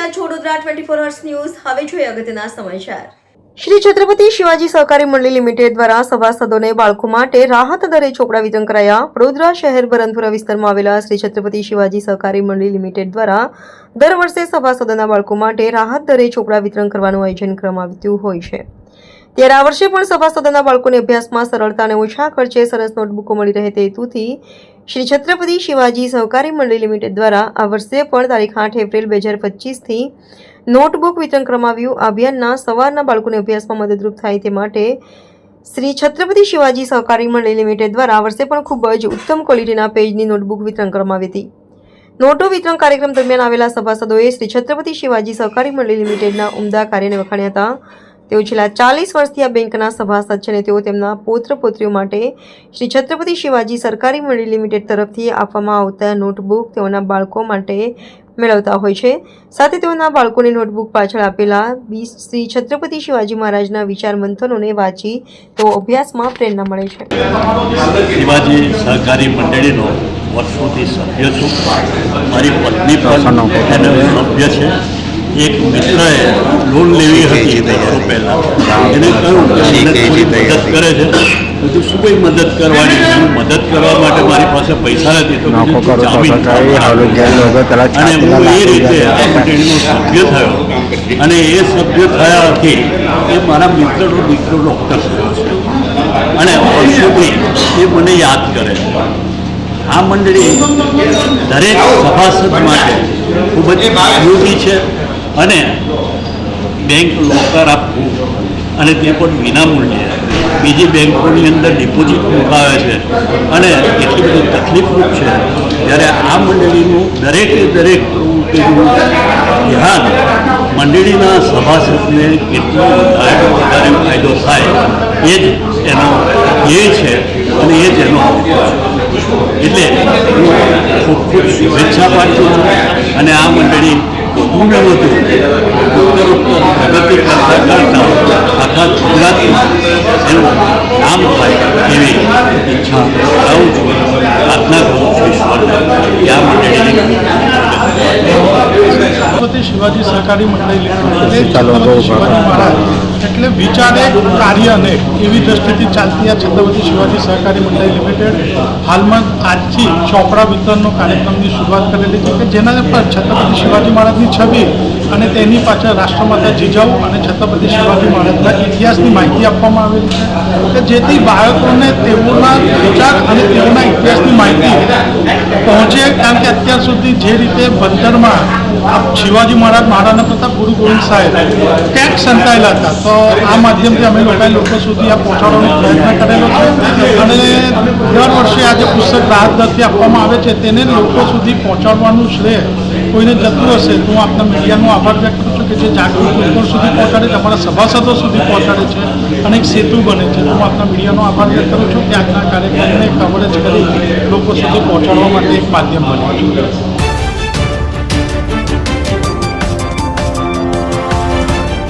રહ્યા છો Vadodara 24 hours news. હવે જોઈએ અગત્યના સમાચાર। શ્રી છત્રપતિ શિવાજી સહકારી મંડળી લિમિટેડ દ્વારા સભાસદોને બાળકો માટે રાહત દરે ચોપડા વિતરણ કરાયા। વડોદરા શહેર બરનપુરા વિસ્તારમાં આવેલા શ્રી છત્રપતિ શિવાજી સહકારી મંડળી લિમિટેડ દ્વારા દર વર્ષે સભાસદોના બાળકો માટે રાહત દરે ચોપડા વિતરણ કરવાનું આયોજન કરવામાં આવતું હોય છે। ત્યારે આ વર્ષે પણ સભાસદોના બાળકોને અભ્યાસમાં સરળતા અને ઓછા ખર્ચે સરસ નોટબુકો મળી રહે તે હેતુથી શ્રી છત્રપતિ શિવાજી સહકારી મંડળી લિમિટેડ દ્વારા આ વર્ષે પણ તારીખ 8 એપ્રિલ 2025 થી નોટબુક વિતરણ કરવામાં આવ્યું। આ અભિયાનના સવારના બાળકોને અભ્યાસમાં મદદરૂપ થાય તે માટે શ્રી છત્રપતિ શિવાજી સહકારી મંડળી લિમિટેડ દ્વારા આ વર્ષે પણ ખૂબ જ ઉત્તમ ક્વોલિટીના પેજની નોટબુક વિતરણ કરવામાં આવી હતી। નોટો વિતરણ કાર્યક્રમ દરમિયાન આવેલા સભાસદોએ શ્રી છત્રપતિ શિવાજી સહકારી મંડળી લિમિટેડના ઉમદા કાર્યને વખાણ્યા હતા। તેઓ છેલ્લા 40 વર્ષથી આ બેંકના સભાસદ છે અને તેઓ તેમના પૌત્ર પુત્રીઓ માટે શ્રી છત્રપતિ શિવાજી સરકારી મંડળી લિમિટેડ તરફથી આપવામાં આવતા નોટબુક તેઓના બાળકો માટે મેળવતા હોય છે। સાથે તેઓના બાળકોની નોટબુક પાછળ આપેલા શ્રી છત્રપતિ શિવાજી મહારાજના વિચાર મંથનોને વાંચી તેઓ અભ્યાસમાં પ્રેરણા મળે છે। શિવાજી સહકારી મંડળીનો વર્ષોથી સભ્ય છું। મારી પત્ની પણ એનો સભ્ય છે। એક મિત્રએ લોન લેવી હતી વર્ષો પહેલાં, એને કહ્યું કે મને થોડી મદદ કરે છે, બધું શું કંઈ મદદ કરવાની, હું મદદ કરવા માટે મારી પાસે પૈસા નથી તો અને હું એ રીતે આ મંડળીનો સભ્ય થયો અને એ સભ્ય થયાથી એ મારા મિત્રનો દીકરો ડૉક્ટર થયો છે અને વર્ષોથી એ મને યાદ કરે છે। આ મંડળી દરેક સભાસદ માટે ખૂબ જ ઉપયોગી છે અને બેંક લોકર આપવું અને તે પણ વિનામૂલ્યે બીજી બેંકોની અંદર ડિપોઝિટ મુકાવે છે અને એટલી બધી તકલીફરૂપ છે, ત્યારે આ મંડળીનું દરેકે દરેક પ્રવૃત્તિનું ધ્યાન મંડળીના સભાસદને કેટલો વધારે ફાયદો થાય એ જ એનો ધ્યેય છે અને એ જ એનો એટલે હું ખૂબ ખૂબ શુભેચ્છા પાઠવું છું અને આ મંડળી વધુને વધુ પ્રગતિ કરતા આખા ગુજરાતમાં એનું નામ થાય એવી ઈચ્છા ધરાવું છું, પ્રાર્થના કરું છું ઈશ્વરને કે આ મંડળીની છત્રપતિ શિવાજી સહકારી મંડળી છત્રપતિ શિવાજી મહારાજ એટલે વિચારે કાર્ય અને એવી દ્રષ્ટિથી ચાલતી આ છત્રપતિ શિવાજી સહકારી મંડળી લિમિટેડ હાલમાં આજથી ચોપડા વિતરણનો કાર્યક્રમની શરૂઆત કરેલી છે કે જેના પર છત્રપતિ શિવાજી મહારાજની છબી અને તેની પાછળ રાષ્ટ્રમાતા જીજાઉ અને છત્રપતિ શિવાજી મહારાજના ઇતિહાસની માહિતી આપવામાં આવેલી છે કે જેથી બાળકોને તેઓના વિચાર અને તેઓના ઇતિહાસની માહિતી પહોંચે। કારણ કે અત્યાર સુધી જે રીતે ભણતરમાં શિવાજી મહારાજ મહારાણા પ્રતાપ ગુરુ ગોવિંદ સાહેબ ક્યાંક સંકળાયેલા હતા, તો આ માધ્યમથી અમે લોકો સુધી આ પહોંચાડવાનો પ્રયત્ન કરેલો છે અને દર વર્ષે આ જે પુસ્તક રાહત દરથી આપવામાં આવે છે તેને લોકો સુધી પહોંચાડવાનું શ્રેય કોઈને જતું હશે તો હું આપણા મીડિયાનો આભાર વ્યક્ત કરું છું કે જે જાગૃત લોકો સુધી પહોંચાડે છે, અમારા સભાસદો સુધી પહોંચાડે છે અને એક સેતુ બને છે। હું આપણા મીડિયાનો આભાર વ્યક્ત કરું છું કે આજના કાર્યક્રમને કવરેજ કરી લોકો સુધી પહોંચાડવા માટે એક માધ્યમ બન્યું છે।